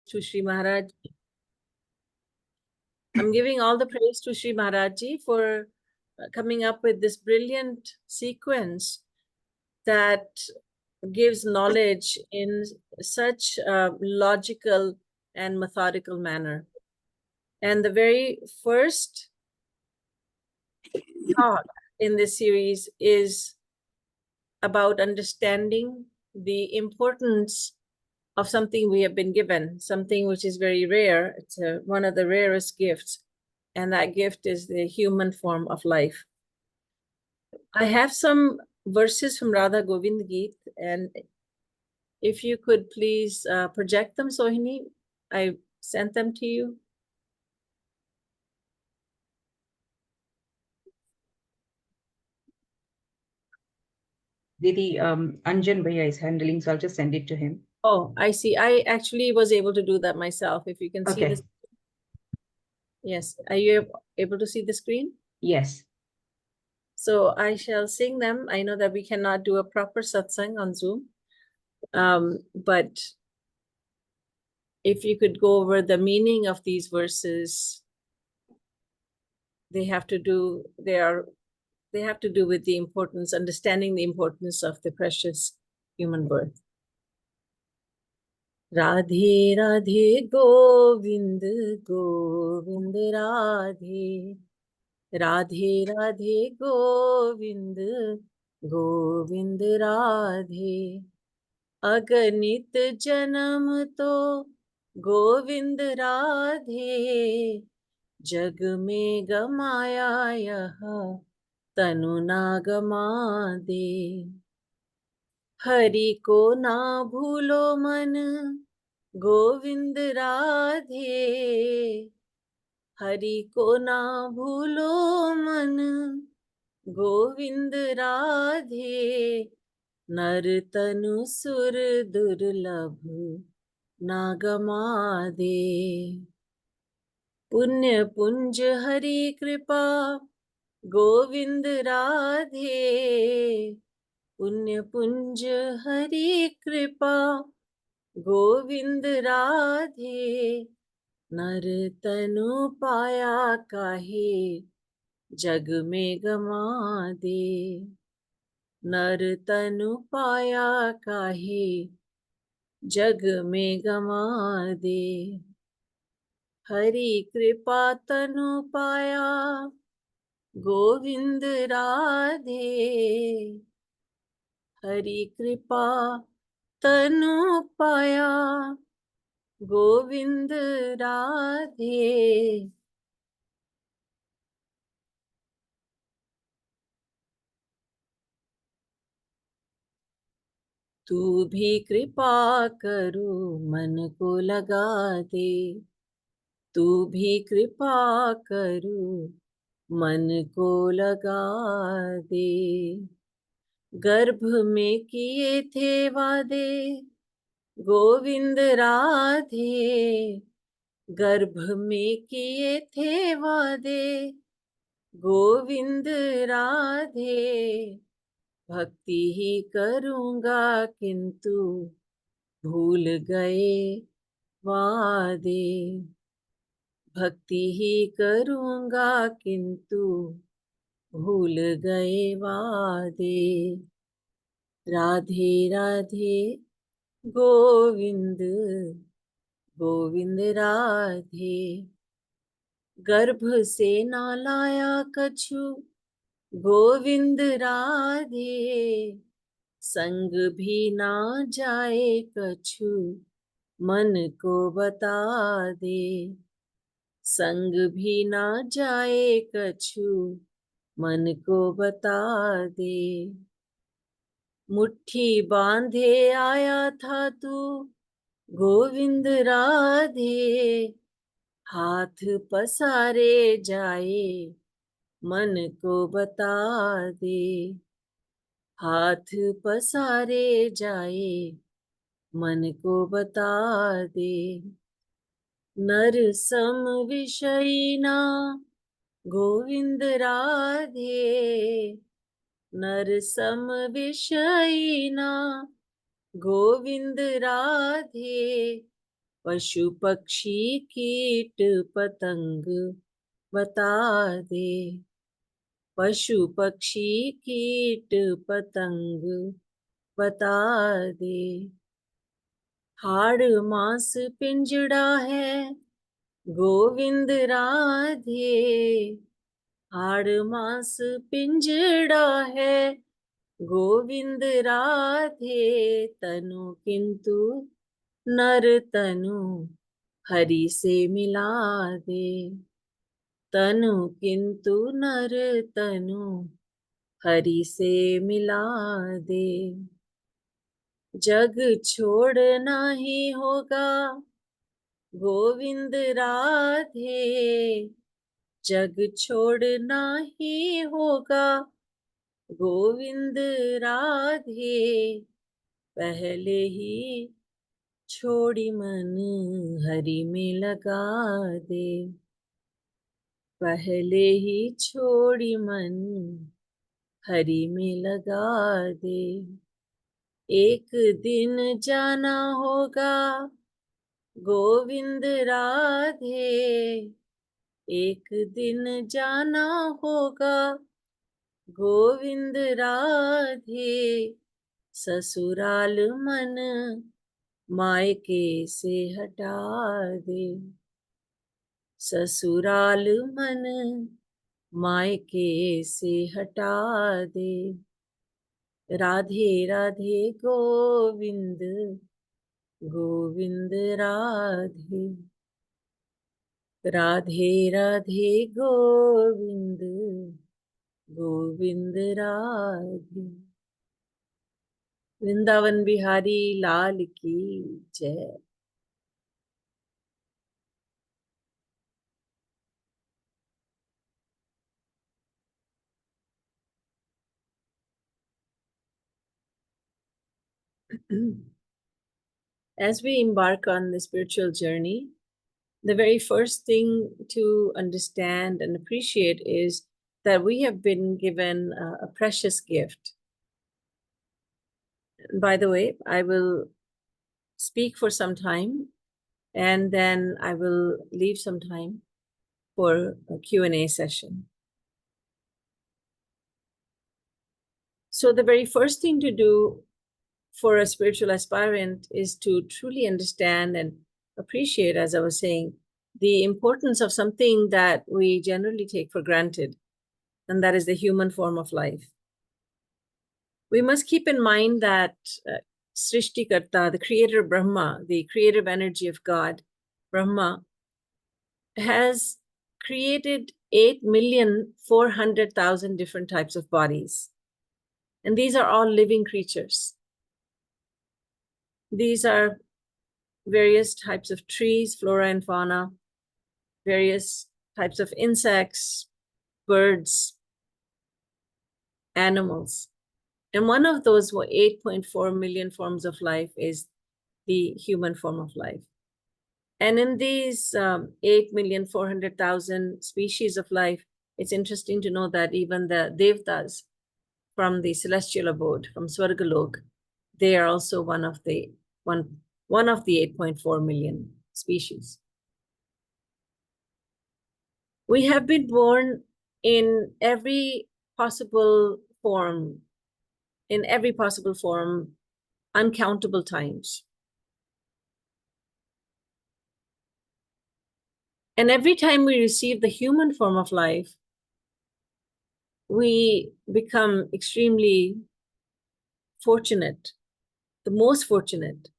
Sushri Maharaj. I'm giving all the praise to Sri Maharaj Ji for coming up with this brilliant sequence that gives knowledge in such a logical and methodical manner. And the very first talk in this series is about understanding the importance of something we have been given, something which is very rare. It's one of the rarest gifts, and that gift is the human form of life. I have some verses from Radha Govind Geet, and if you could please project them, Sohini, I sent them to you. Didi, Anjan Bhaiya is handling, so I'll just send it to him. Oh, I see. I actually was able to do that myself. If you can see this. Yes. Are you able to see the screen? Yes. So I shall sing them. I know that we cannot do a proper satsang on Zoom. But if you could go over the meaning of these verses, they have to do with the importance, understanding the importance of the precious human birth. Radhe Radhe Govind Govind Radhe Radhe Radhe Govind Govind Radhe अगणित जन्म तो गोविंद राधे जग में गमाया यह तनु ना गमा दे हरि को ना भूलो मन गोविंद राधे हरि को ना भूलो मन गोविंद राधे नर तनु सुर दुर्लभ ना गमा दे पुण्य पुंज हरि कृपा गोविंद राधे पुण्य पुंज हरि कृपा गोविंद राधे नर तनु पाया काहे जग में गमा दे नर तनु पाया काहे जग में गमा दे हरि कृपा तनु पाया गोविंद राधे हरि कृपा तनु पाया गोविंद राधे तू भी कृपा करो मन को लगा दे तू भी कृपा करो मन को लगा दे गर्भ में किए थे वादे गोविंद राधे गर्भ में किए थे वादे गोविंद राधे भक्ति ही करूँगा किंतु भूल गए वादे भक्ति ही करूँगा किंतु भूल गए वादे राधे राधे गोविंद गोविंद राधे गर्भ से ना लाया कछु गोविंद राधे संग भी ना जाए कछु मन को बता दे संग भी ना जाए कछु मन को बता दे मुट्ठी बांधे आया था तू गोविंद राधे हाथ पसारे जाए मन को बता दे हाथ पसारे जाए मन को बता दे नर सम विषयी ना गोविंद राधे नर सम विषयी ना गोविंद राधे पशु पक्षी कीट पतंग बता दे। पशु पक्षी कीट पतंग बता दे। हाड़ मांस पिंजड़ा है गोविंद राधे। हाड़ मांस पिंजड़ा है गोविंद राधे। तनु किंतु नर तनु हरि से मिला दे। तनु किंतु नर तनु हरि से मिला दे। जग छोड़ना ही होगा गोविंद राधे। जग छोड़ना ही होगा गोविंद राधे। पहले ही छोड़ी मन हरि में लगा दे। पहले ही छोड़ी मन हरि में लगा दे। एक दिन जाना होगा गोविंद राधे। एक दिन जाना होगा गोविंद राधे। ससुराल मन मायके से हटा दे। ससुराल मन मायके से हटा दे। राधे राधे गोविंद गोविंद राधे। राधे राधे गोविंद गोविंद राधे। वृंदावन बिहारी लाल की जय। As we embark on the spiritual journey, the very first thing to understand and appreciate is that we have been given a precious gift. By the way, I will speak for some time and then I will leave some time for a Q&A session. So the very first thing to do for a spiritual aspirant is to truly understand and appreciate, as I was saying, the importance of something that we generally take for granted, and that is the human form of life. We must keep in mind that Srishtikarta, the creator Brahma, the creative energy of God, Brahma, has created 8,400,000 different types of bodies. And these are all living creatures. These are various types of trees, flora and fauna, various types of insects, birds, animals. And one of those 8.4 million forms of life is the human form of life. And in these 8,400,000 species of life, it's interesting to know that even the Devtas from the celestial abode, from Swargalok, they are also one of the 8.4 million species. We have been born in every possible form, uncountable times. And every time we receive the human form of life, we become extremely fortunate, the most fortunate.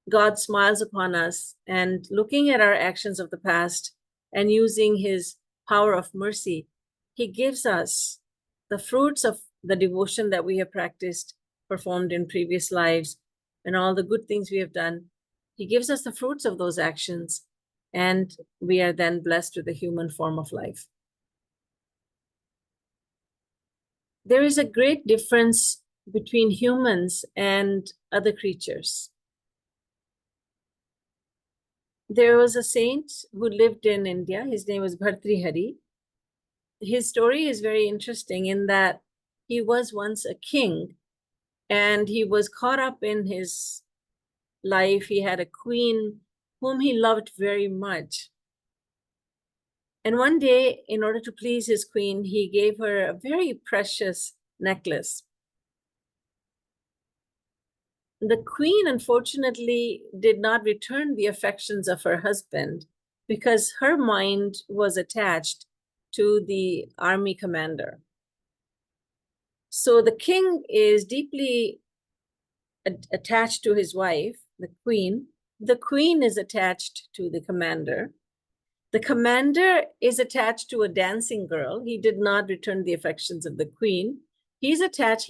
God smiles upon us, and looking at our actions of the past and using his power of mercy, he gives us the fruits of the devotion that we have practiced, performed in previous lives, and all the good things we have done. He gives us the fruits of those actions, and we are then blessed with the human form of life. There is a great difference between humans and other creatures. There was a saint who lived in India. His name was Bhartrihari. His story is very interesting in that he was once a king and he was caught up in his life. He had a queen whom he loved very much. And one day, in order to please his queen, he gave her a very precious necklace. The queen, unfortunately, did not return the affections of her husband because her mind was attached to the army commander. So the king is deeply attached to his wife, the queen. The queen is attached to the commander. The commander is attached to a dancing girl. He did not return the affections of the queen. He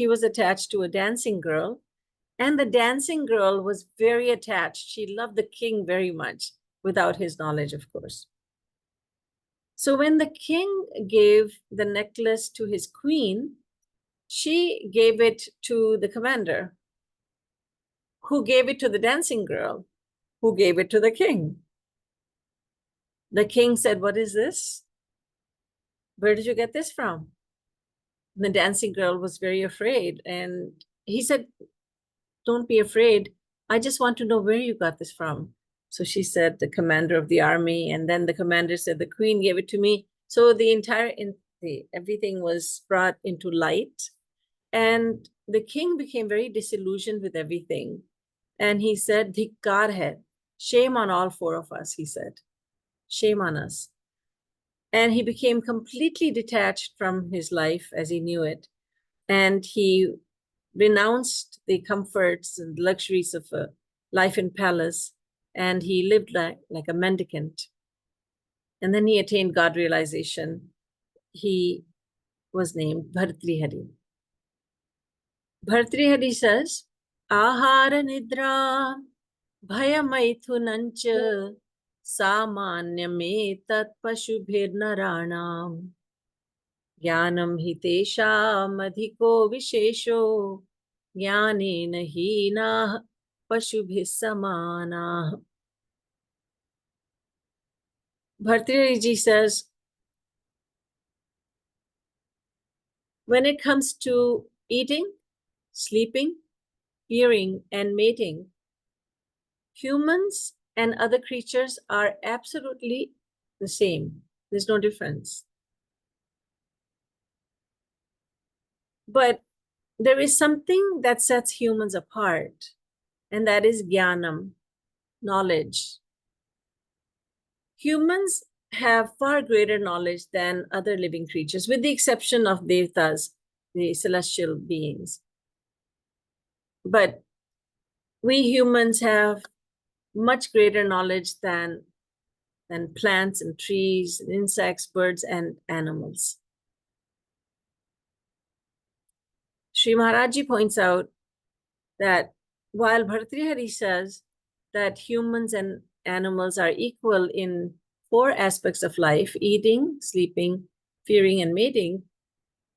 was attached to a dancing girl. And the dancing girl was very attached. She loved the king very much, without his knowledge, of course. So when the king gave the necklace to his queen, she gave it to the commander, who gave it to the dancing girl, who gave it to the king. The king said, "What is this? Where did you get this from?" The dancing girl was very afraid. And he said, "Don't be afraid. I just want to know where you got this from." So she said, "The commander of the army." And then the commander said, "The queen gave it to me." So everything was brought into light. And the king became very disillusioned with everything. And he said, "Dhikkar hai. Shame on all four of us," he said. "Shame on us." And he became completely detached from his life as he knew it. And he renounced the comforts and luxuries of a life in palace, and he lived like a mendicant. And then he attained God realization. He was named Bhartrihari. Bhartrihari says, "Ahara nidra bhayamaithunancha samanyame tat pashubhir naranam ज्ञानम हि तेषामधिको विशेषो ज्ञानेन हीनाः पशुभिः समानाः." Bhartrihari ji says, when it comes to eating, sleeping, hearing, and mating, humans and other creatures are absolutely the same. There's no difference. But there is something that sets humans apart, and that is jnanam, knowledge. Humans have far greater knowledge than other living creatures, with the exception of devatas, the celestial beings. But we humans have much greater knowledge than plants and trees, and insects, birds, and animals. Sri Maharaji points out that while Bhartrihari says that humans and animals are equal in 4 aspects of life, eating, sleeping, fearing, and mating,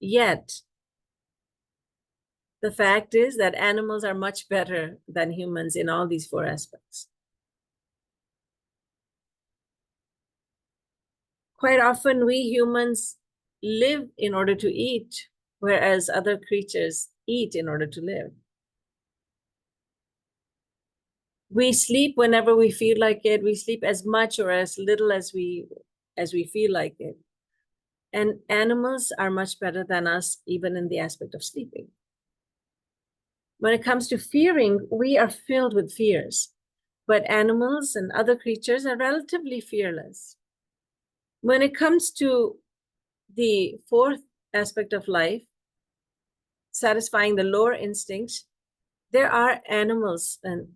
yet the fact is that animals are much better than humans in all these 4 aspects. Quite often, we humans live in order to eat, whereas other creatures eat in order to live. We sleep whenever we feel like it. We sleep as much or as little as we feel like it. And animals are much better than us, even in the aspect of sleeping. When it comes to fearing, we are filled with fears, but animals and other creatures are relatively fearless. When it comes to the 4th aspect of life, satisfying the lower instincts, there are animals and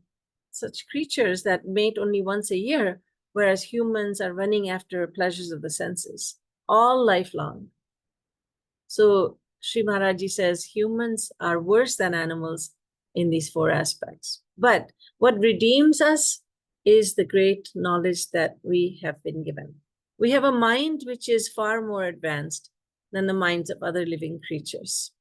such creatures that mate only once a year, whereas humans are running after pleasures of the senses all lifelong. So Sri Maharaji says humans are worse than animals in these 4 aspects. But what redeems us is the great knowledge that we have been given. We have a mind which is far more advanced than the minds of other living creatures.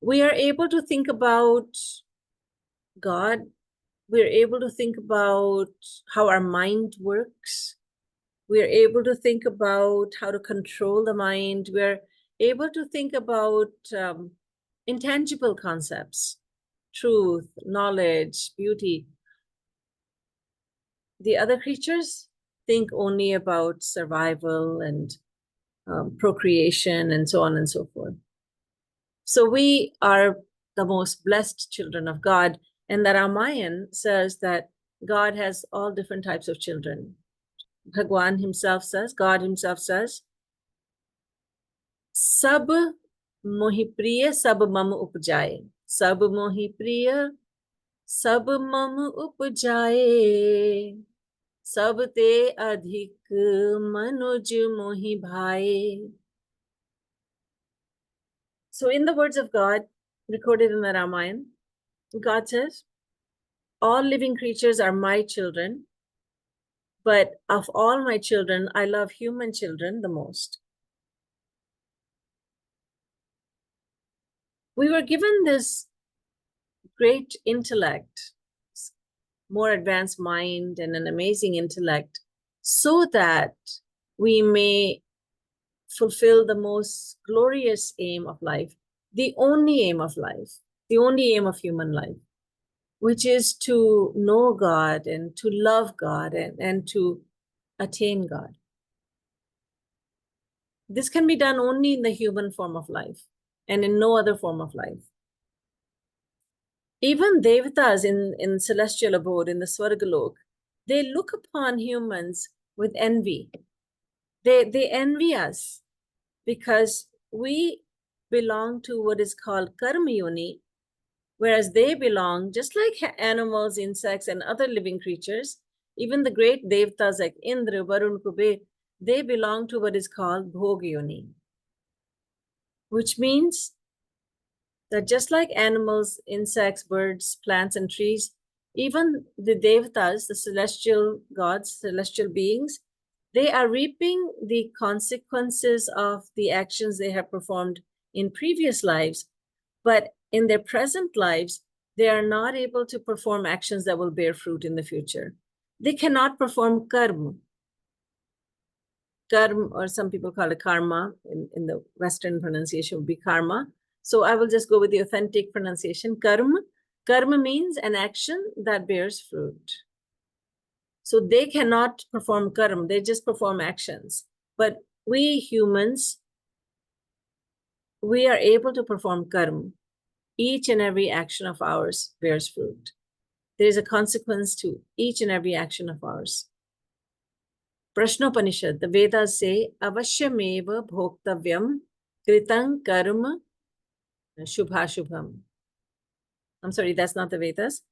We are able to think about God. We're able to think about how our mind works. We're able to think about how to control the mind. We're able to think about intangible concepts, truth, knowledge, beauty. The other creatures think only about survival and procreation and so on and so forth. So we are the most blessed children of God. And the Ramayana says that God has all different types of children. Bhagwan himself says, God himself says, Sab mohi priya, sab mam upjaye. Sab mohi priya, sab mam upjaye. Sab te adhik manuj mohi bhaye. So in the words of God, recorded in the Ramayana, God says, all living creatures are my children, but of all my children, I love human children the most. We were given this great intellect, more advanced mind, and an amazing intellect so that we may fulfill the most glorious aim of life, the only aim of life, the only aim of human life, which is to know God and to love God and to attain God. This can be done only in the human form of life and in no other form of life. Even Devatas in celestial abode, in the Swargalok, they look upon humans with envy. They envy us because we belong to what is called Karma Yoni, whereas they belong, just like animals, insects, and other living creatures, even the great Devatas like Indra, Varun, Kuber, they belong to what is called Bhog Yoni, which means that just like animals, insects, birds, plants, and trees, even the Devatas, the celestial gods, celestial beings, they are reaping the consequences of the actions they have performed in previous lives. But in their present lives, they are not able to perform actions that will bear fruit in the future. They cannot perform karma. Karma, or some people call it karma, in the Western pronunciation would be karma. So I will just go with the authentic pronunciation, karma. Karma means an action that bears fruit. So they cannot perform karma, they just perform actions. But we humans, we are able to perform karma. Each and every action of ours bears fruit. There is a consequence to each and every action of ours. Prashnopanishad, the Vedas say, Avashyameva bhoktavyam kritam karma shubhashubham. I'm sorry, that's not the Vedas.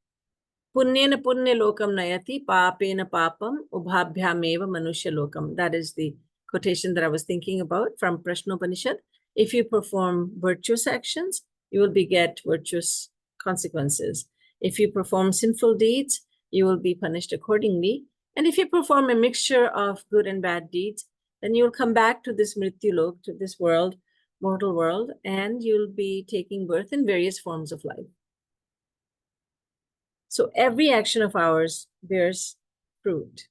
Punyena punya lokam nayati, papena papam, ubhabhyameva manushya lokam. That is the quotation that I was thinking about from Prashnopanishad. If you perform virtuous actions, you will beget virtuous consequences. If you perform sinful deeds, you will be punished accordingly. And if you perform a mixture of good and bad deeds, then you'll come back to this Mrityulok, to this world, mortal world, and you'll be taking birth in various forms of life. So every action of ours bears fruit.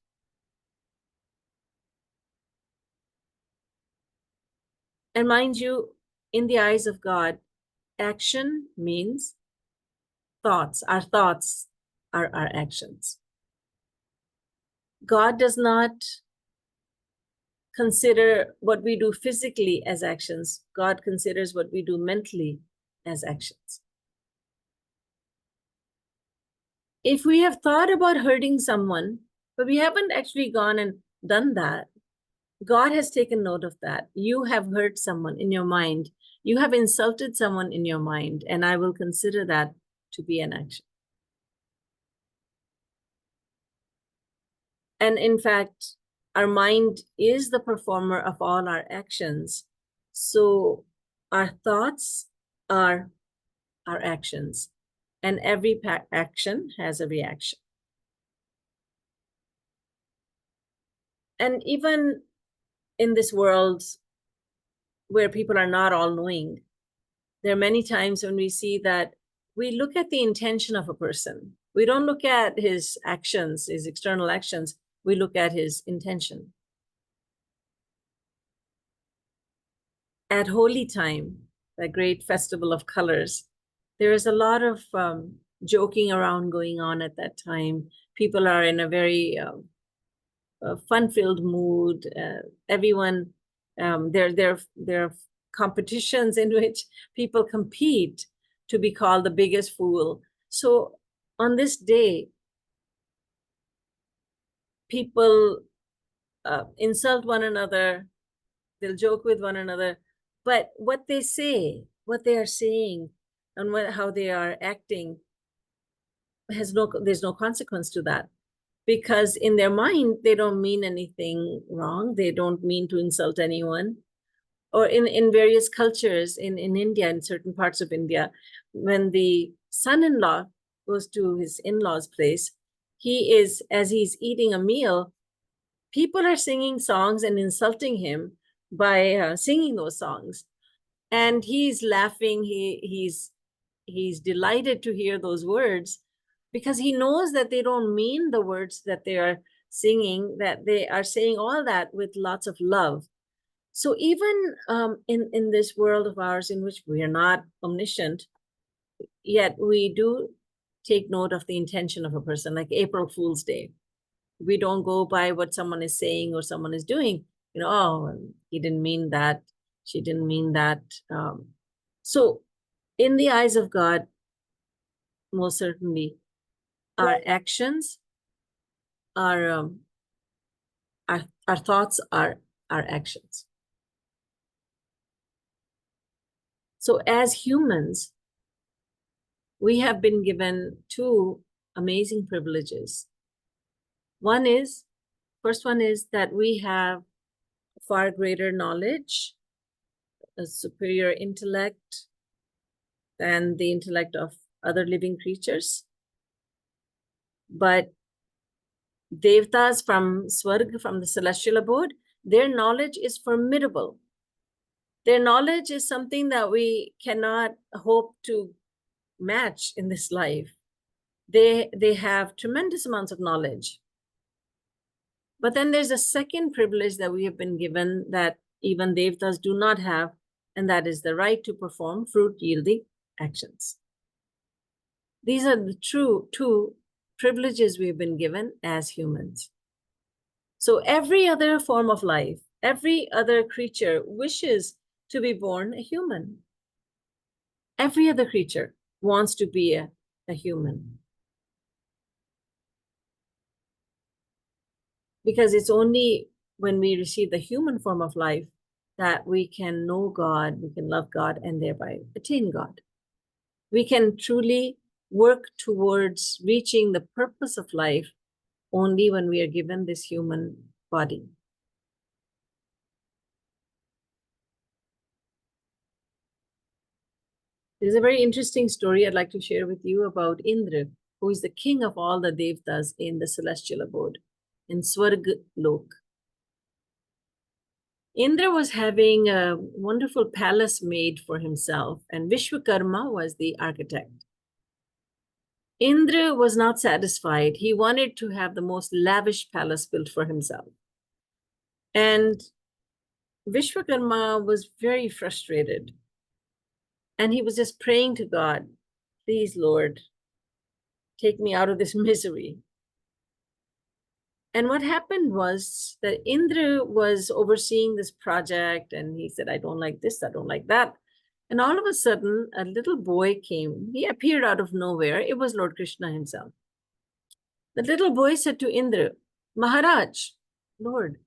And mind you, in the eyes of God, action means thoughts. Our thoughts are our actions. God does not consider what we do physically as actions. God considers what we do mentally as actions. If we have thought about hurting someone, but we haven't actually gone and done that, God has taken note of that. You have hurt someone in your mind. You have insulted someone in your mind, and I will consider that to be an action. And in fact, our mind is the performer of all our actions. So our thoughts are our actions, and every action has a reaction. And even in this world where people are not all knowing, there are many times when we see that we look at the intention of a person. We don't look at his actions, his external actions. We look at his intention. At Holy Time, the great festival of colors, there is a lot of joking around going on at that time. People are in a very fun-filled mood. Everyone, there are competitions in which people compete to be called the biggest fool. So on this day, people insult one another, they'll joke with one another, but what they say, what they are saying, and how they are acting there's no consequence to that, because in their mind they don't mean anything wrong. They don't mean to insult anyone. Or in various cultures in India, in certain parts of India, when the son-in-law goes to his in-laws' place, as he's eating a meal, people are singing songs and insulting him by singing those songs. And he's laughing. He's delighted to hear those words, because he knows that they don't mean the words that they are singing, that they are saying all that with lots of love. So even in this world of ours, in which we are not omniscient, yet we do take note of the intention of a person, like April Fool's Day. We don't go by what someone is saying or someone is doing. Oh, he didn't mean that. She didn't mean that. So in the eyes of God, most certainly, our actions, our thoughts are our actions. So as humans, we have been given two amazing privileges. First one is that we have far greater knowledge, a superior intellect than the intellect of other living creatures. But Devtas from Swarg, from the celestial abode, their knowledge is formidable. Their knowledge is something that we cannot hope to match in this life. They have tremendous amounts of knowledge. But then there's a second privilege that we have been given that even Devtas do not have, and that is the right to perform fruit-yielding actions. These are the two privileges we've been given as humans. So every other form of life, every other creature wishes to be born a human. Every other creature wants to be a human. Because it's only when we receive the human form of life that we can know God, we can love God, and thereby attain God. We can truly work towards reaching the purpose of life only when we are given this human body. There's a very interesting story I'd like to share with you about Indra, who is the king of all the Devtas in the celestial abode, in Swarg Lok. Indra was having a wonderful palace made for himself, and Vishwakarma was the architect. Indra was not satisfied. He wanted to have the most lavish palace built for himself. And Vishwakarma was very frustrated. And he was just praying to God, please, Lord, take me out of this misery. And what happened was that Indra was overseeing this project, and he said, I don't like this, I don't like that. And all of a sudden, a little boy came. He appeared out of nowhere. It was Lord Krishna himself. The little boy said to Indra, Maharaj, Lord,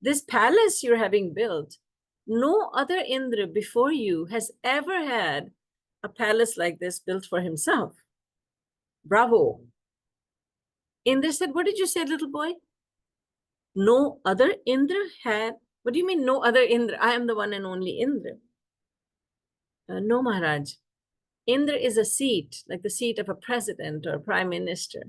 this palace you're having built, no other Indra before you has ever had a palace like this built for himself. Bravo. Indra said, what did you say, little boy? No other Indra had, what do you mean no other Indra? I am the one and only Indra. No, Maharaj. Indra is a seat, like the seat of a president or a prime minister.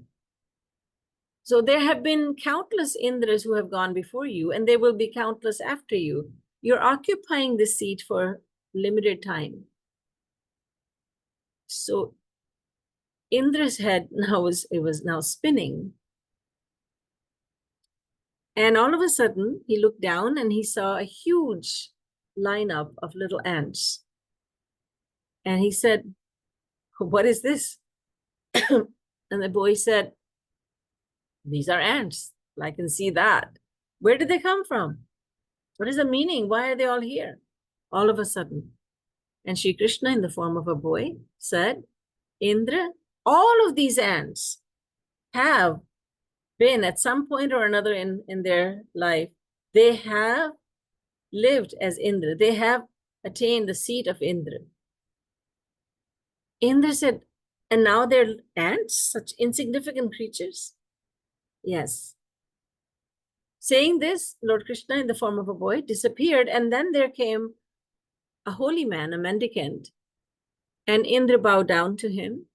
So there have been countless Indras who have gone before you, and there will be countless after you. You're occupying this seat for limited time. So Indra's head was now spinning. And all of a sudden, he looked down and he saw a huge lineup of little ants. And he said, what is this? And the boy said, These are ants. I can see that. Where did they come from? What is the meaning? Why are they all here? All of a sudden. And Sri Krishna, in the form of a boy, said, Indra, all of these ants have been at some point or another in their life, they have lived as Indra. They have attained the seat of Indra. Indra said, and now they're ants, such insignificant creatures? Yes. Saying this, Lord Krishna, in the form of a boy, disappeared, and then there came a holy man, a mendicant, and Indra bowed down to him,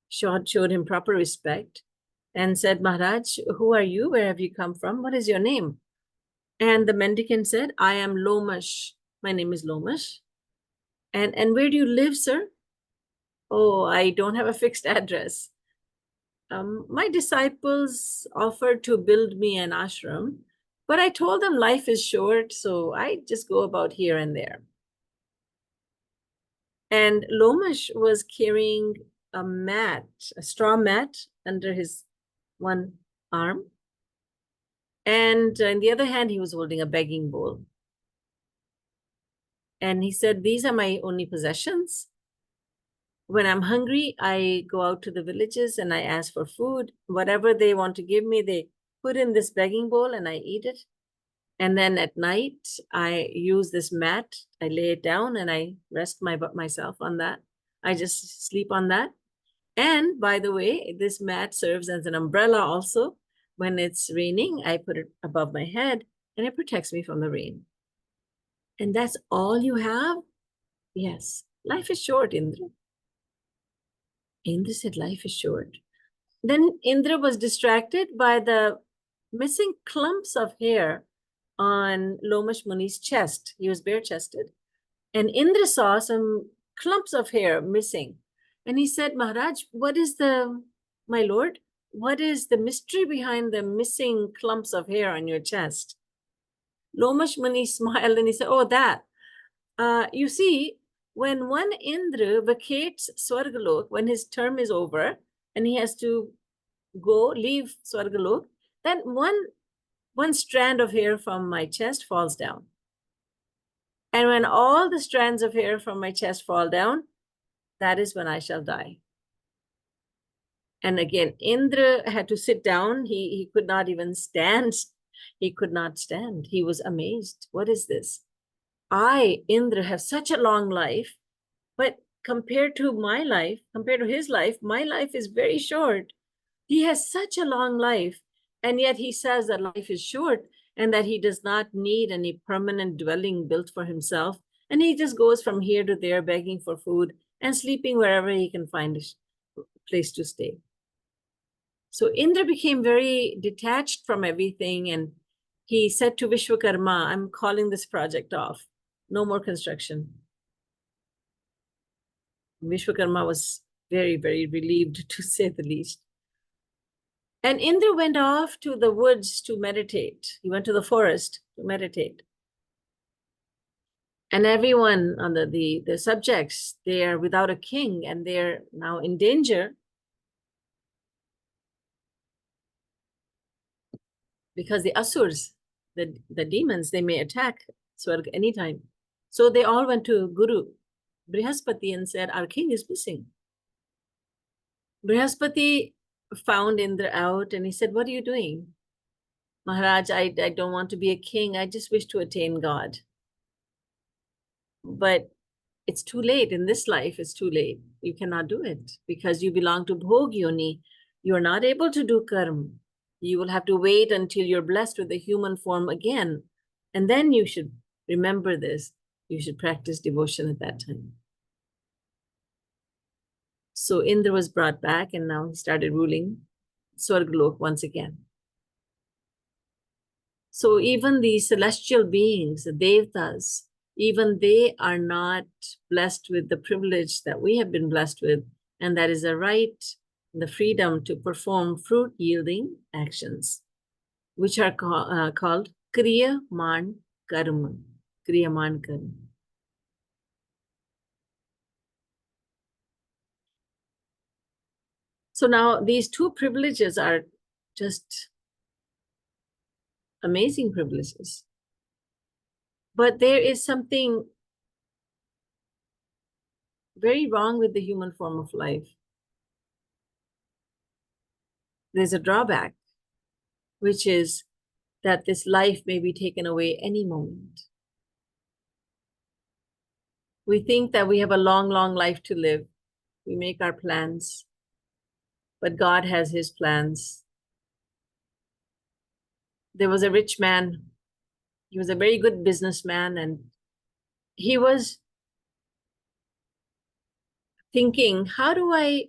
showed him proper respect, and said, Maharaj, who are you? Where have you come from? What is your name? And the mendicant said, I am Lomash. My name is Lomash. And where do you live, sir? Oh, I don't have a fixed address. My disciples offered to build me an ashram, but I told them life is short, so I just go about here and there. And Lomash was carrying a mat, a straw mat under his one arm. And in the other hand, he was holding a begging bowl. And he said, these are my only possessions. When I'm hungry, I go out to the villages and I ask for food. Whatever they want to give me, they put in this begging bowl and I eat it. And then at night, I use this mat. I lay it down and I rest myself on that. I just sleep on that. And by the way, this mat serves as an umbrella also. When it's raining, I put it above my head and it protects me from the rain. And that's all you have? Yes. Life is short, Indra. Indra said, life is short. Then Indra was distracted by the missing clumps of hair on Lomash Muni's chest. He was bare-chested. And Indra saw some clumps of hair missing. And he said, Maharaj, my lord, what is the mystery behind the missing clumps of hair on your chest? Lomash Muni smiled and he said, oh, that. You see, when one Indra vacates Swargalok, when his term is over and he has to leave Swargalok, then one strand of hair from my chest falls down. And when all the strands of hair from my chest fall down, that is when I shall die. And again, Indra had to sit down. He could not even stand. He could not stand. He was amazed. What is this? I, Indra, have such a long life, but compared to his life, my life is very short. He has such a long life, and yet he says that life is short and that he does not need any permanent dwelling built for himself. And he just goes from here to there begging for food and sleeping wherever he can find a place to stay. So Indra became very detached from everything, and he said to Vishwakarma, I'm calling this project off. No more construction. Vishwakarma was very, very relieved, to say the least. And Indra went off to the woods to meditate. He went to the forest to meditate. And everyone on the subjects, they are without a king and they're now in danger because the asurs, the demons, they may attack Swarga anytime. So they all went to Guru Brihaspati and said, our king is missing. Brihaspati found Indra out and he said, what are you doing? Maharaj, I don't want to be a king. I just wish to attain God. But it's too late. In this life, it's too late. You cannot do it because you belong to Bhog Yoni. You're not able to do karma. You will have to wait until you're blessed with a human form again. And then you should remember this. You should practice devotion at that time. So Indra was brought back and now he started ruling Swargalok once again. So even the celestial beings, the Devatas, even they are not blessed with the privilege that we have been blessed with, and that is a right, the freedom to perform fruit-yielding actions, which are called Kriya Man Karma. Kriya Man Karma. So now these two privileges are just amazing privileges. But there is something very wrong with the human form of life. There's a drawback, which is that this life may be taken away any moment. We think that we have a long, long life to live. We make our plans, but God has his plans. There was a rich man. He was a very good businessman, and he was thinking, how do I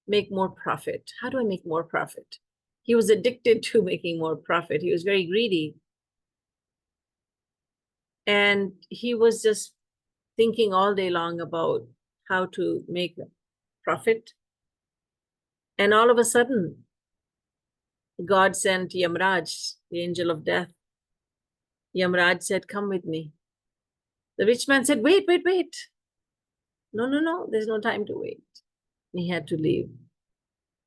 make more profit? How do I make more profit? He was addicted to making more profit. He was very greedy. And he was just thinking all day long about how to make profit. And all of a sudden, God sent Yamraj, the angel of death. Yamraj said, come with me. The rich man said, wait. No, there's no time to wait. He had to leave.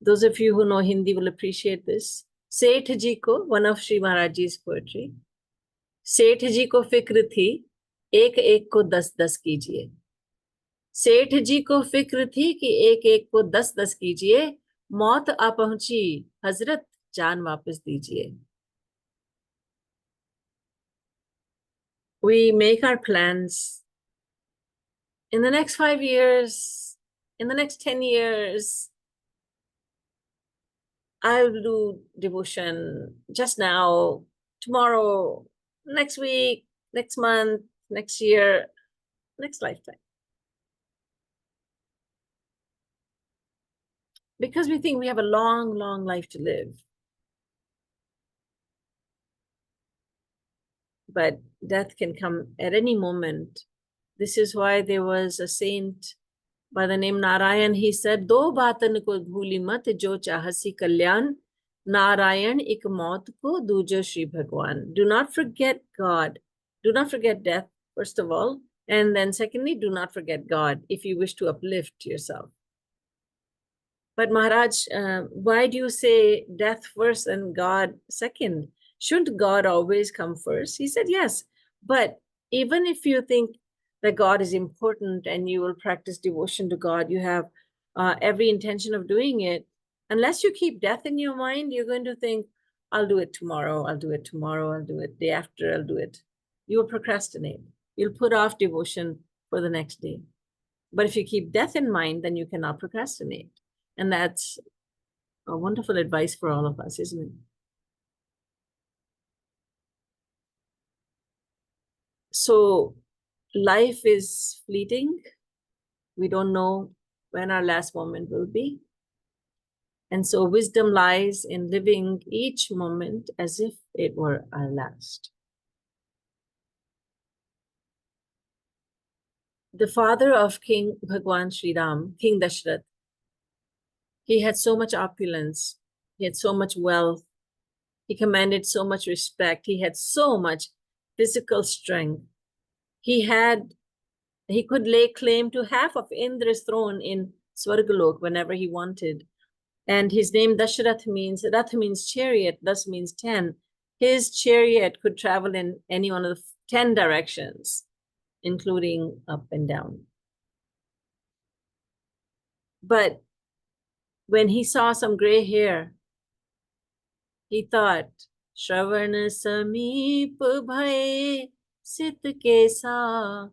Those of you who know Hindi will appreciate this. Seth ji ko, one of Sri Maharajji's poetry. Seth ji ko fikr thi, ek ek ko 10-10 कीजिए. सेठ जी को फिक्र थी कि एक एक को 10-10 कीजिए. मौत आ पहुंची, हजरत जान वापस दीजिए. We make our plans. In the next 5 years, in the next 10 years, I'll do devotion just now, tomorrow, next week, next month, next year, next lifetime. Because we think we have a long, long life to live. But death can come at any moment. This is why there was a saint by the name Narayan. He said, "Do baatan ko bhuli mat jo chahasi kalyan, Narayan ik maut ko dujo Shri Bhagwan." Do not forget God. Do not forget death, first of all. And then secondly, do not forget God if you wish to uplift yourself. But Maharaj, why do you say death first and God second? Shouldn't God always come first? He said, yes. But even if you think that God is important and you will practice devotion to God, you have every intention of doing it, unless you keep death in your mind, you're going to think, I'll do it tomorrow, I'll do it tomorrow, I'll do it day after, I'll do it. You will procrastinate. You'll put off devotion for the next day. But if you keep death in mind, then you cannot procrastinate. And that's a wonderful advice for all of us, isn't it? So life is fleeting. We don't know when our last moment will be. And so wisdom lies in living each moment as if it were our last. The father of King Bhagwan Sri Ram, King Dashrath, he had so much opulence. He had so much wealth. He commanded so much respect. He had so much physical strength. He could lay claim to half of Indra's throne in Swargalok whenever he wanted. And his name Dashrath means, Rath means chariot, thus means 10. His chariot could travel in any one of the 10 directions, including up and down. But when he saw some gray hair, he thought, Shravana Sameep Bhaye Sit Kesa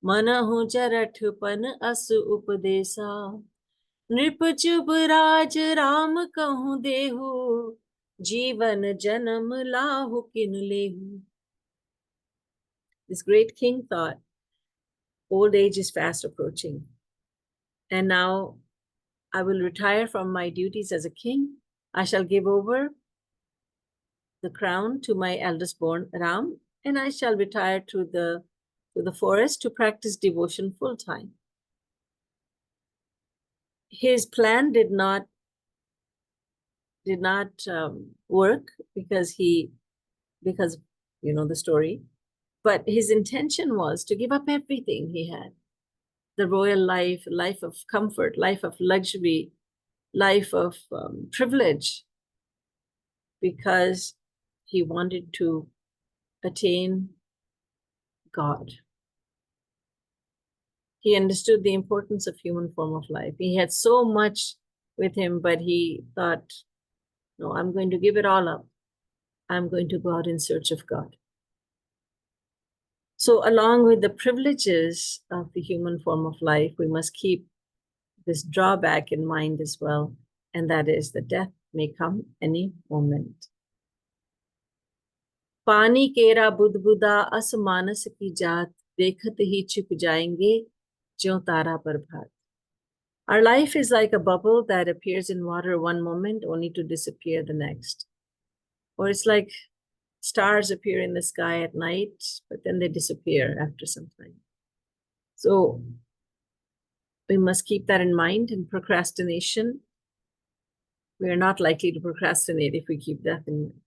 Manahu Jaratpan Asu Upadesa Nrip Chub Raj Ram Kahu Dehu Jeevan Janam Lahu Kin Lehu. This great king thought, old age is fast approaching. And now I will retire from my duties as a king. I shall give over the crown to my eldest born Ram, and I shall retire to the forest to practice devotion full time. His plan did not work because you know the story, but his intention was to give up everything he had. The royal life, life of comfort, life of luxury, life of privilege. because he wanted to attain God. He understood the importance of human form of life. He had so much with him, but he thought, no, I'm going to give it all up. I'm going to go out in search of God. So along with the privileges of the human form of life, we must keep this drawback in mind as well, and that is that death may come any moment. पानी केरा बुदबुदा असमानस की जात देखत ही छिप जाएंगे ज्यों तारा प्रभात. Our life is like a bubble that appears in water one moment only to disappear the next. Or it's like stars appear in the sky at night, but then they disappear after some time. So we must keep that in mind. In procrastination, we are not likely to procrastinate if we keep that in mind.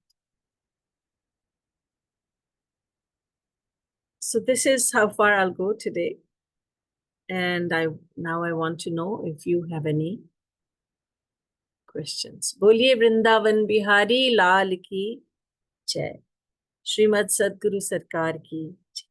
So this is how far I'll go today. And now I want to know if you have any questions. Boliye Vrindavan Bihari Lal ki jai. Srimad Sadguru Sarkar ki jai.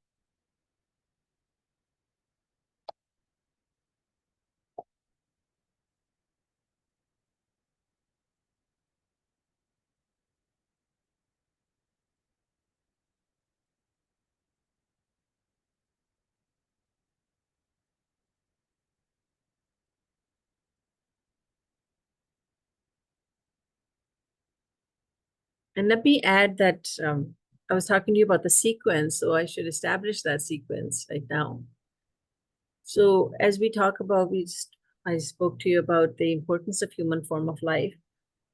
And let me add that I was talking to you about the sequence, so I should establish that sequence right now. So as we talk about, I spoke to you about the importance of human form of life.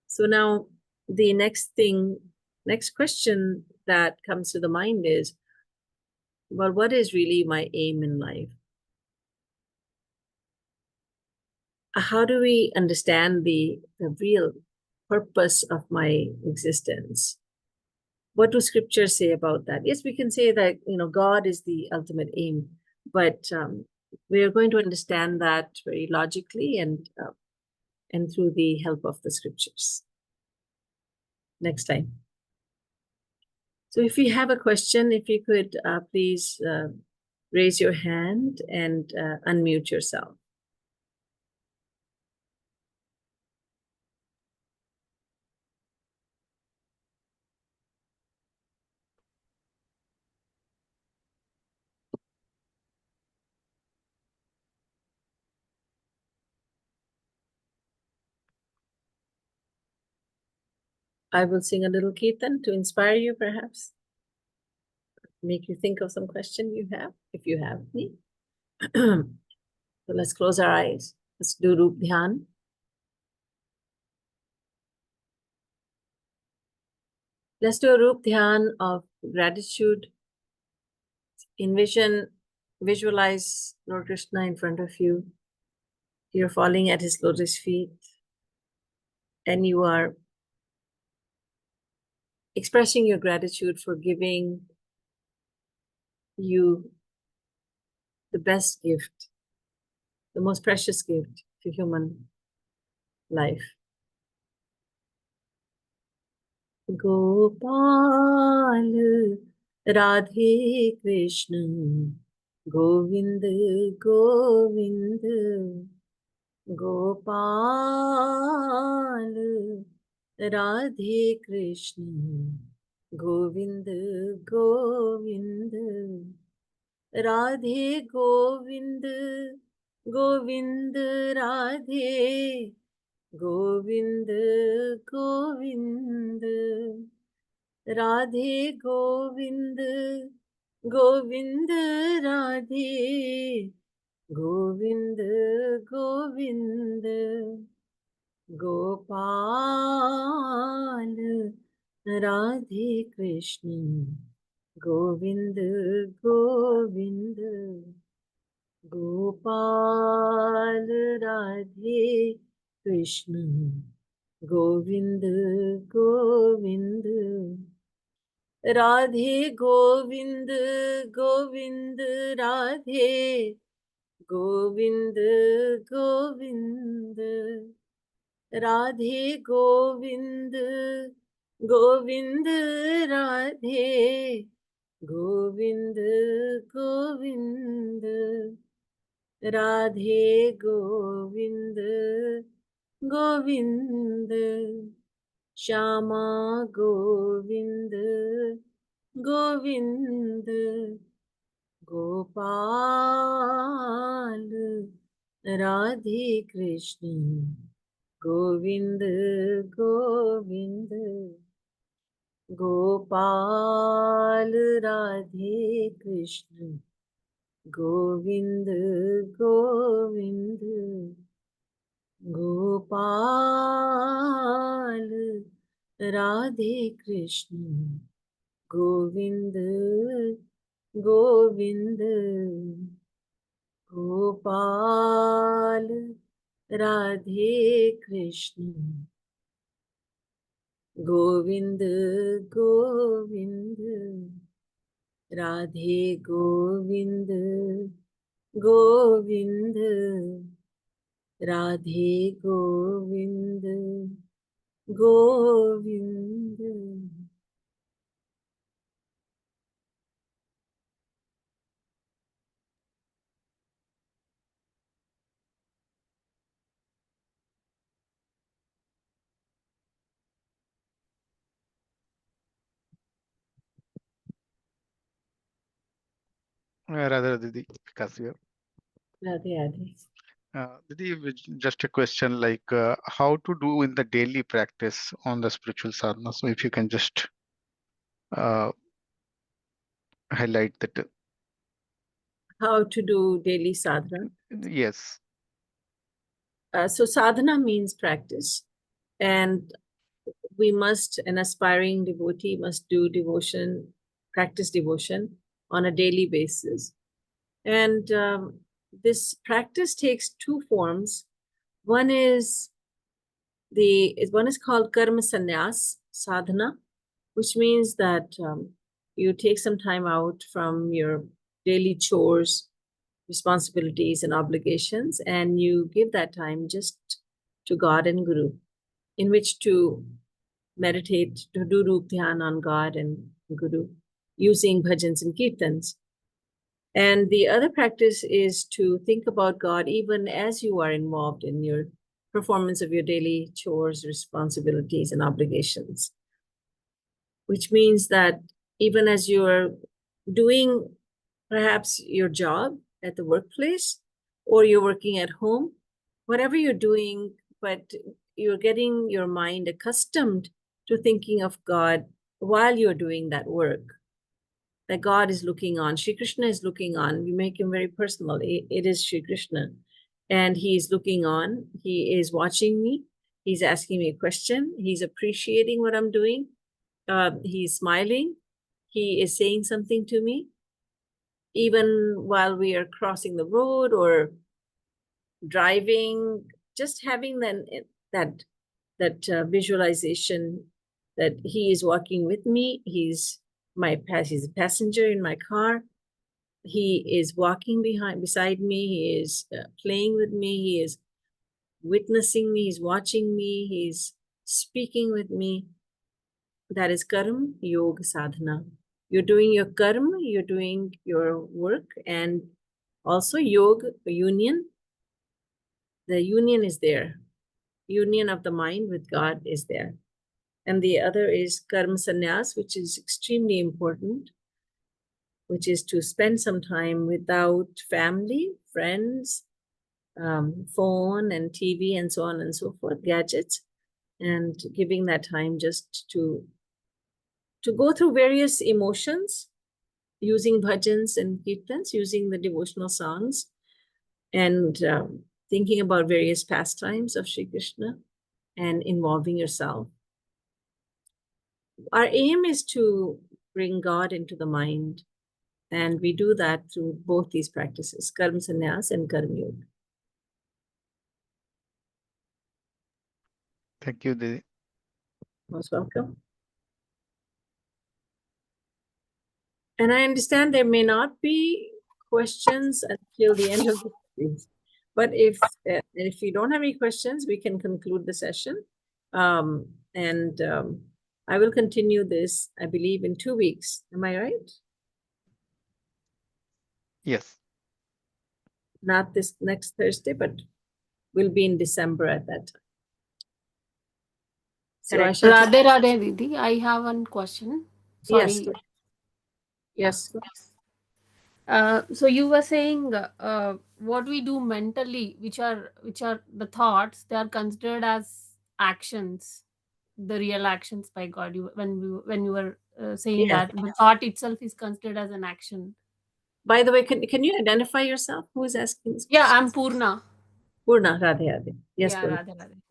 So now the next question that comes to the mind is, well, what is really my aim in life? How do we understand the real purpose of my existence? What do scriptures say about that? Yes, we can say that, God is the ultimate aim, but we are going to understand that very logically and through the help of the scriptures next time. So if you have a question, if you could please raise your hand and unmute yourself. I will sing a little kirtan to inspire you, perhaps. Make you think of some question you have, if you have any. So let's close our eyes. Let's do Roop Dhyan. Let's do a Roop Dhyan of gratitude. Visualize Lord Krishna in front of you. You're falling at his lotus feet, and you are expressing your gratitude for giving you the best gift, the most precious gift to human life. Gopal Radhe Krishna Govind Govind Gopal Radhe Krishna Govind Govind Radhe Govind Govind Radhe Govind Govind Radhe Govind Govind Radhe Govind Govind Gopal Radhe Krishna Govind Govind Gopal Radhe Krishna Govind Govind Radhe Govind Govind Radhe Govind Govind Radhe Govind Govind Radhe Govind Govind Radhe Govind Govind Shyama Govind Govind Gopal Radhe Krishna Govind Govind Gopal Radhe Krishna Govind Govind Gopal Radhe Krishna Govind Govind Gopal Radhe Krishna Govind Govind Radhe Govind Govind Radhe Govind Govind Rather, Didi, because here. Radhe Radhe Didi, just a question like how to do in the daily practice on the spiritual sadhana. So if you can just uh, highlight that. how to do daily sadhana. Yes. So sadhana means practice, and we must, an aspiring devotee must do devotion, practice devotion on a daily basis. And this practice takes two forms. One is called karma sannyas sadhana, which means that you take some time out from your daily chores, responsibilities, and obligations, and you give that time just to God and Guru, in which to meditate, to do Rup Dhyan on God and Guru, using bhajans and kirtans. And the other practice is to think about God even as you are involved in your performance of your daily chores, responsibilities, and obligations, which means that even as you're doing perhaps your job at the workplace or you're working at home, whatever you're doing, but you're getting your mind accustomed to thinking of God while you're doing that work. That God is looking on, Shri Krishna is looking on. We make him very personal. It is Shri Krishna. And he is looking on. He is watching me. He's asking me a question. He's appreciating what I'm doing. He's smiling. He is saying something to me. Even while we are crossing the road or driving, just having that visualization that he is walking with me. He's a passenger in my car. He is walking beside me. He is playing with me. He is witnessing me. He's watching me. He's speaking with me. That is karma yoga sadhana. You're doing your karma, you're doing your work, and also yoga, union. The union is there. Union of the mind with God is there. And the other is karma sannyas, which is extremely important, which is to spend some time without family, friends, phone and TV and so on and so forth, gadgets, and giving that time just to go through various emotions, using bhajans and kirtans, using the devotional songs, and thinking about various pastimes of Shri Krishna and involving yourself. Our aim is to bring God into the mind, and we do that through both these practices, karma sannyas and karma yoga. Thank you, Didi. Most welcome. And I understand there may not be questions until the end of the series. But if you don't have any questions, we can conclude the session. I will continue this, I believe, in 2 weeks. Am I right? Yes. Not this next Thursday, but we'll be in December at that time. So I Correct. shall. Radhe Radhe Didi, I have one question. Yes. Sorry. Yes. So you were saying what we do mentally, which are the thoughts, they are considered as actions, the real actions by God. When you were saying Yes. that the thought itself is considered as an action. By the way, can you identify yourself? Who is asking this Yeah, question? I'm Purna. Purna, Radhe Radhe. Yes, Yeah, Purna. Radhe Radhe.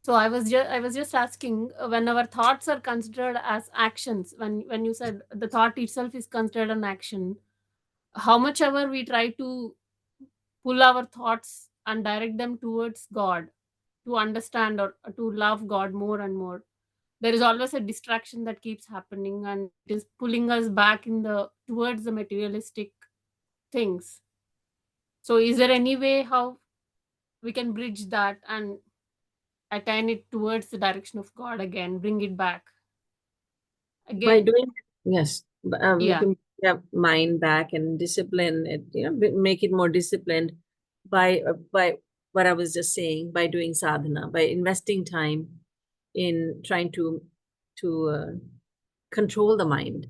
So I was just asking, when our thoughts are considered as actions, when you said the thought itself is considered an action, how much ever we try to pull our thoughts and direct them towards God, to understand or to love God more and more, there is always a distraction that keeps happening, and it is pulling us back towards the materialistic things. So is there any way how we can bridge that and attain it towards the direction of God again, bring it back By again? doing, yes, we Yeah. can have mind back and discipline it, make it more disciplined by what I was just saying, by doing sadhana, by investing time in trying to control the mind.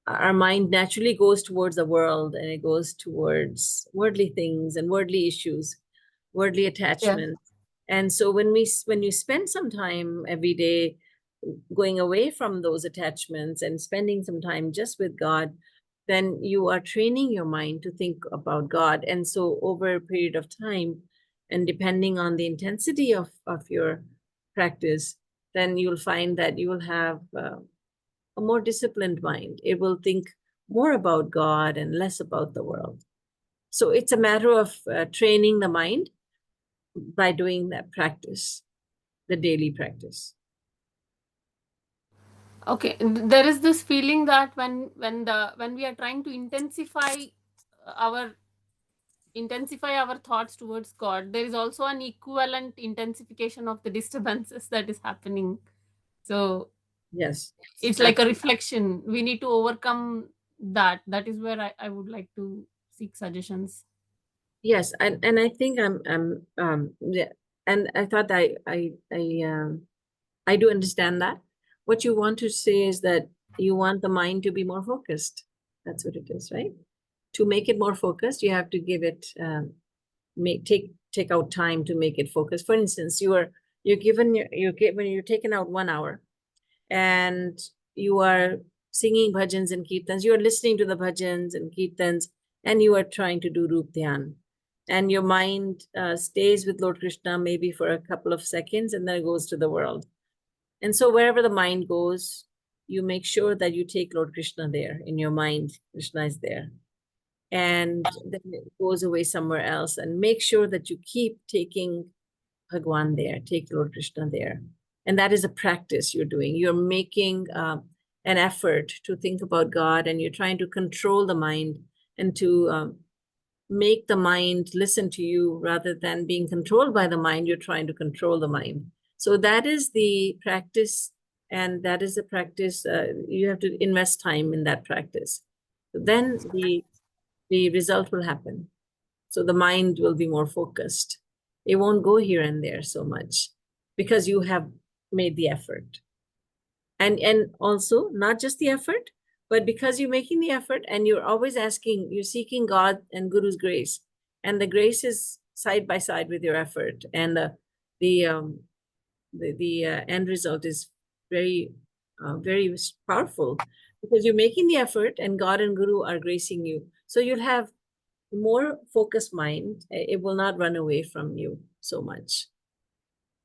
Our mind naturally goes towards the world, and it goes towards worldly things and worldly issues, worldly attachments. And so when you spend some time every day going away from those attachments and spending some time just with God, then you are training your mind to think about God. And so over a period of time, and depending on the intensity of your practice, then you'll find that you will have a more disciplined mind. It will think more about God and less about the world. So it's a matter of training the mind by doing that practice, the daily practice. Okay. There is this feeling that when we are trying to our thoughts towards God, there is also an equivalent intensification of the disturbances that is happening. So Yes. it's like a reflection. We need to overcome that. That is where I would like to seek suggestions. Yes, and I think yeah, and I thought I do understand that. What you want to say is that you want the mind to be more focused. That's what it is, right? To make it more focused, you have to give it take out time to make it focus. For instance, you're taken out 1 hour, and you are singing bhajans and kirtans. You are listening to the bhajans and kirtans, and you are trying to do Rup Dhyan. And your mind stays with Lord Krishna maybe for a couple of seconds, and then it goes to the world. And so wherever the mind goes, you make sure that you take Lord Krishna there in your mind. Krishna is there. And then it goes away somewhere else. And make sure that you keep taking Bhagwan there, take Lord Krishna there. And that is a practice you're doing. You're making an effort to think about God, and you're trying to control the mind and to make the mind listen to you rather than being controlled by the mind. You're trying to control the mind. So that is the practice, and that is the practice. You have to invest time in that practice. Then the result will happen. So the mind will be more focused. It won't go here and there so much because you have made the effort. And also not just the effort, but because you're making the effort and you're always asking, you're seeking God and Guru's grace, and the grace is side by side with your effort, and the end result is very very powerful, because you're making the effort and God and Guru are gracing you. So you'll have more focused mind. It will not run away from you so much.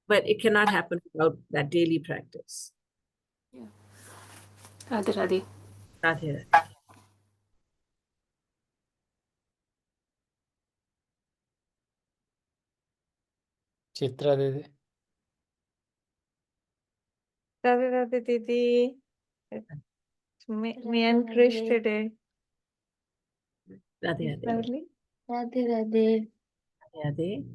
But it cannot happen without that daily practice. Yeah. Radhe Radhe. Radhe. Chitra Didi. Radhe Radhe Didi. Me and Krish today. Radhe Radhe. Lovely. Radhe Radhe. Radhe.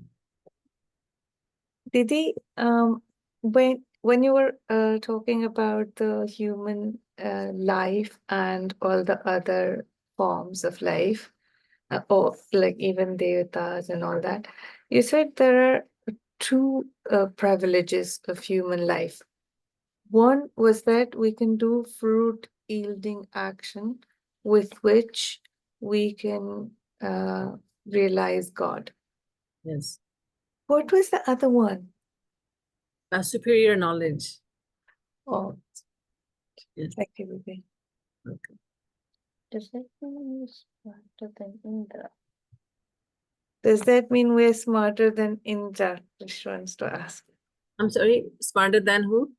Didi, when when you were talking about the human life and all the other forms of life, or like even devatas and all that, you said there are two privileges of human life. One was that we can do fruit yielding action with which we can realize God. Yes. What was the other one? Superior knowledge. Oh, Yes. thank you, Vivi. Okay. Does that mean we're smarter than Indra? Does that mean we're smarter than Indra? Which wants to ask. I'm sorry, smarter than who?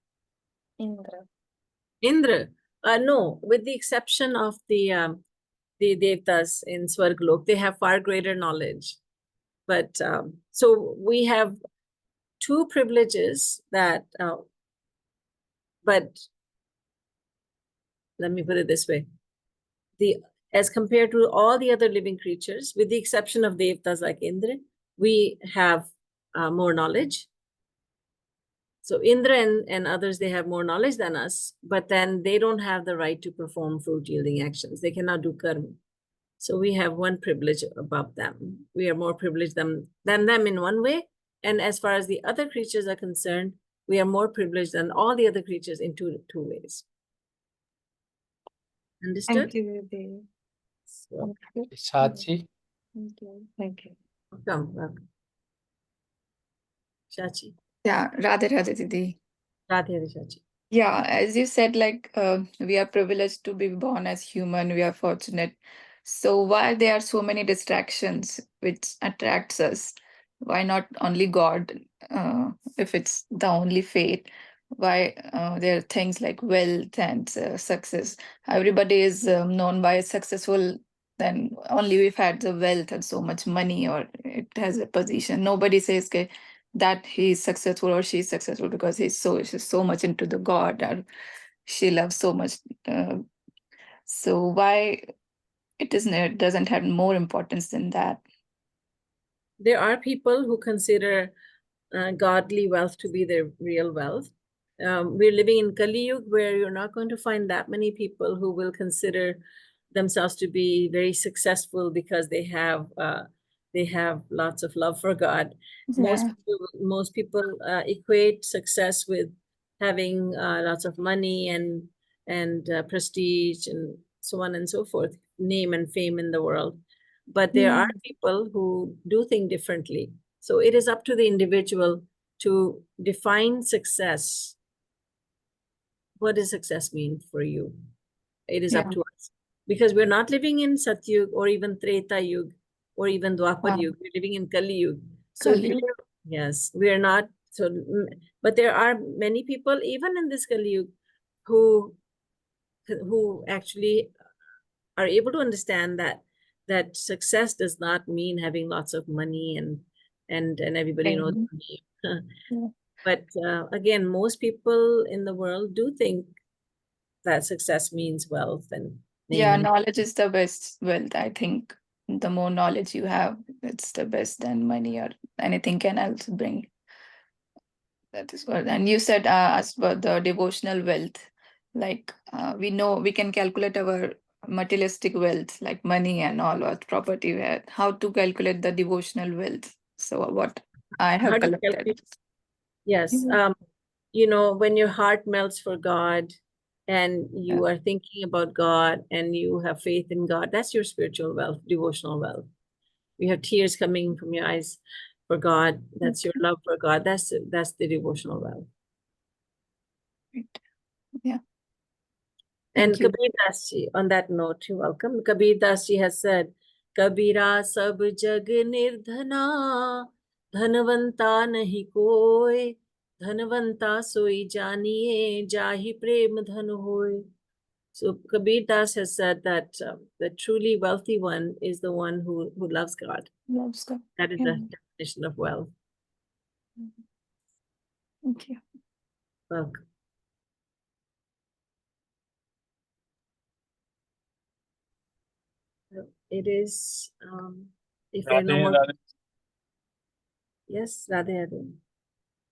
Indra. Indra. No, with the exception of the Devtas in Swarglok, they have far greater knowledge. But so we have two privileges that, but let me put it this way. As compared to all the other living creatures, with the exception of Devtas like Indra, we have more knowledge. So Indra and others, they have more knowledge than us, but then they don't have the right to perform fruit yielding actions. They cannot do karma. So we have one privilege above them. We are more privileged than them in one way. And as far as the other creatures are concerned, we are more privileged than all the other creatures in two ways. Understood? Thank you, Vivi. So, Sachi, Thank you. Thank you. welcome. Shachi. Yeah, Radhe Radhe Didi. Radhe Radhe Shachi. Yeah, as you said, like we are privileged to be born as human. We are fortunate. So why there are so many distractions which attracts us? Why not only God? If it's the only fate, why there are things like wealth and success? Everybody is known by successful. Then only we've had the wealth and so much money, or it has a position. Nobody says, "Okay, that he's successful or she's successful because she's so much into the God, or she loves so much." So why it doesn't have more importance than that? There are people who consider godly wealth to be their real wealth. We're living in Kali Yuga, where you're not going to find that many people who will consider themselves to be very successful because they have lots of love for God. Yeah. Most people equate success with having lots of money and prestige and so on and so forth, name and fame in the world. But there are people who do think differently. So it is up to the individual to define success. What does success mean for you? It is up Yeah. to us. Because we're not living in Satyug or even Treta Yuga or even Dwapar Wow. Yuga. We're living in Kali Yuga. So Kali Yuga. here, yes, we are not. So, but there are many people, even in this Kali Yuga, who actually are able to understand that success does not mean having lots of money and everybody knows Fame. money. Yeah. But again, most people in the world do think that success means wealth and name Yeah, and knowledge is the best wealth. I think the more knowledge you have, it's the best than money or anything can else bring. That is what. And you said as for the devotional wealth, like we know we can calculate our materialistic wealth, like money and all what property we have. How to calculate the devotional wealth? So what I how have do you collected. calculate? Yes. Mhm. When your heart melts for God and you are thinking about God and you have faith in God, that's your spiritual wealth, devotional wealth. You have tears coming from your eyes for God. That's your love for God. That's the devotional wealth. Right. Yeah. And Thank you. Kabir Das ji, on that note, you're welcome. Kabir Das ji has said, Kabira sab jag nirdhana, dhanvanta nahi koi, dhanvanta soi janiye, jahi prem dhan hoy. So Kabir Das has said that the truly wealthy one is the one who loves God. Loves God. That is Yeah. the definition of wealth. Thank you. Welcome. It is, if there are no Radhe more, Radhe. yes, Radhe Radhe.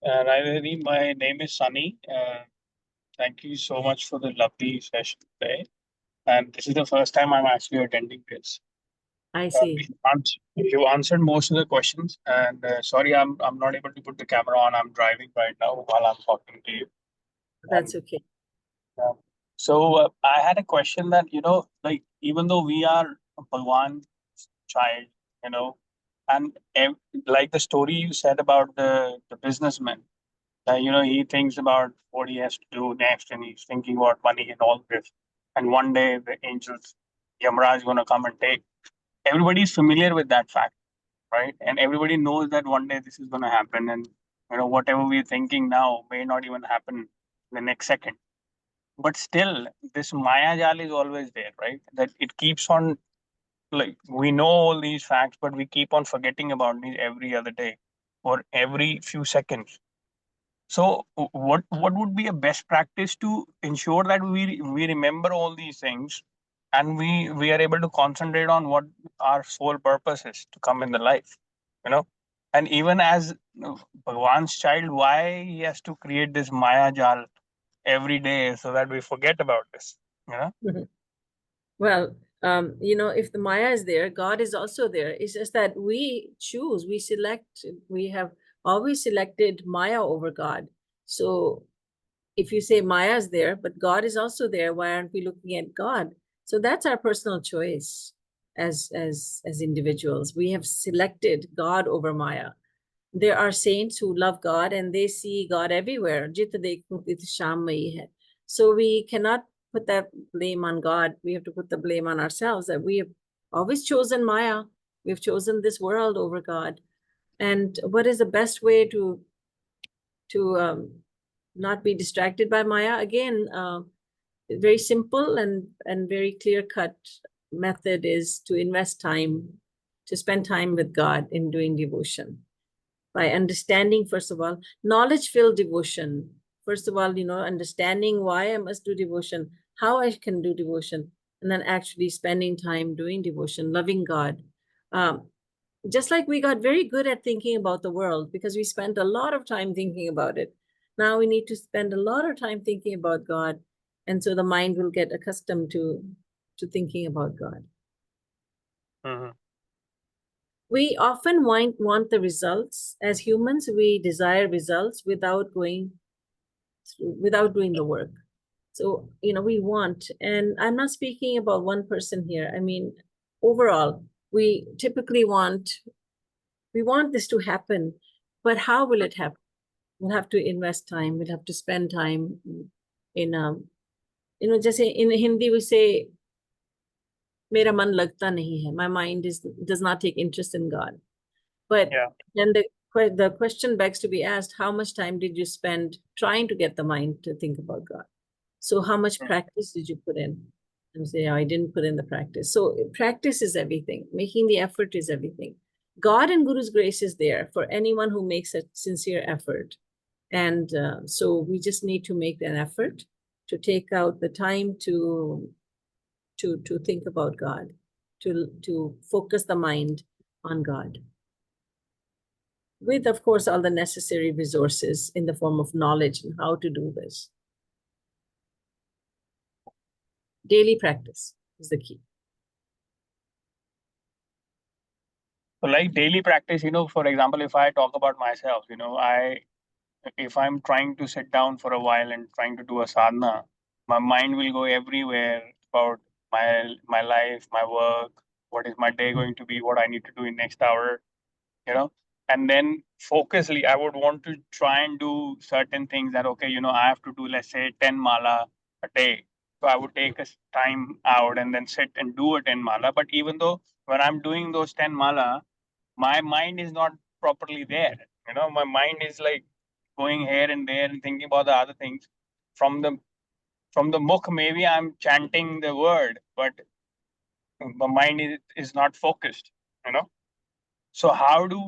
Ravi, my name is Sunny. Thank you so much for the lovely session today. And this is the first time I'm actually attending this. I see. You answered most of the questions, and sorry, I'm not able to put the camera on. I'm driving right now while I'm talking to you. That's okay. So I had a question that, like, even though we are a Bhagwan's child, and like the story you said about the businessman, he thinks about what he has to do next, and he's thinking about money and all this. And one day the angels, Yamraj, is going to come and take. Everybody's familiar with that fact, right? And everybody knows that one day this is going to happen, and whatever we're thinking now may not even happen the next second. But still, this Maya Jal is always there, right? That it keeps on, like, we know all these facts, but we keep on forgetting about these every other day or every few seconds. So what would be a best practice to ensure that we remember all these things, and we are able to concentrate on what our sole purpose is to come in the life, and even as Bhagwan's child, why he has to create this Maya Jal every day so that we forget about this, Well, if the Maya is there, God is also there. It's just that we choose, we select, we have always selected Maya over God. So if you say Maya is there, but God is also there, why aren't we looking at God? So that's our personal choice as individuals. We have selected God over Maya. There are saints who love God and they see God everywhere. So we cannot put that blame on God. We have to put the blame on ourselves that we have always chosen Maya. We've chosen this world over God. And what is the best way to not be distracted by Maya? Again, very simple and very clear-cut method is to invest time, to spend time with God in doing devotion. By understanding, first of all, knowledge-filled devotion. First of all, understanding why I must do devotion, how I can do devotion, and then actually spending time doing devotion, loving God. Just like we got very good at thinking about the world because we spent a lot of time thinking about it. Now we need to spend a lot of time thinking about God. And so the mind will get accustomed to thinking about God. We often want the results. As humans, we desire results without doing the work. So, we want, and I'm not speaking about one person here. I mean, overall, we typically want this to happen, but how will it happen? We'll have to invest time. We'll have to spend time in, just in Hindi, we say, Mera man lagta nahi hai. My mind does not take interest in God. But then the question begs to be asked, how much time did you spend trying to get the mind to think about God? So how much practice did you put in? And say, I didn't put in the practice. So practice is everything. Making the effort is everything. God and Guru's grace is there for anyone who makes a sincere effort. And so we just need to make an effort to take out the time to think about God, to focus the mind on God. With, of course, all the necessary resources in the form of knowledge and how to do this. Daily practice is the key. So like daily practice, for example, if I talk about myself, if I'm trying to sit down for a while and trying to do a sadhana, my mind will go everywhere about my life, my work, what is my day going to be, what I need to do in next hour, and then focusedly, I would want to try and do certain things that, okay, I have to do, let's say 10 mala a day. So I would take a time out and then sit and do a 10 mala. But even though when I'm doing those 10 mala, my mind is not properly there. My mind is like going here and there and thinking about the other things. From the mukh, maybe I'm chanting the word, but my mind is not focused, So how do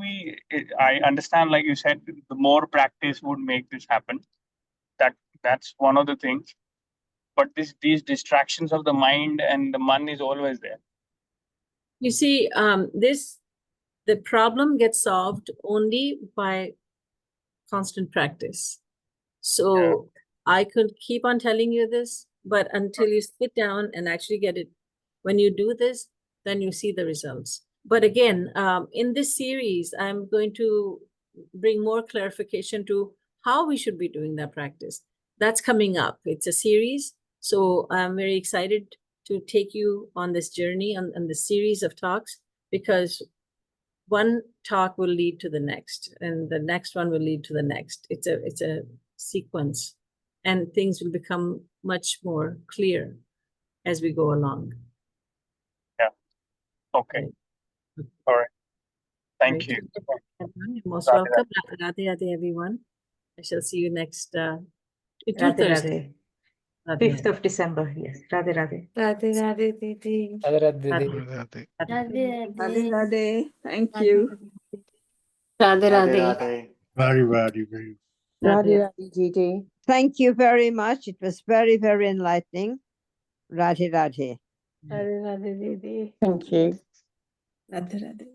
I understand, like you said, the more practice would make this happen. That's one of the things. But these distractions of the mind and the man is always there. You see, the problem gets solved only by constant practice. So I could keep on telling you this, but until you sit down and actually get it, when you do this, then you see the results. But again, in this series, I'm going to bring more clarification to how we should be doing that practice. That's coming up. It's a series. So I'm very excited to take you on this journey, on the series of talks, because one talk will lead to the next, and the next one will lead to the next. It's a sequence, and things will become much more clear as we go along. Okay. Right. All right. Thank Right. you. You're most Radhe welcome. Radhe Radhe, everyone. I shall see you next two Radhe Thursdays. Radhe. Radhe 5th of December. Yes. Radhe Radhe. Radhe Radhe Didi. Radhe Radhe Didi. Radhe. Radhe Radhe Radhe. Thank Radhe you. Radhe Radhe Radhe. Radhe. Very, very, very. Radhe. Radhe Radhe Gigi. Thank you very much. It was very, very enlightening. Radhe Radhe. Radhe Radhe Didi. Thank you. Radhe Radhe.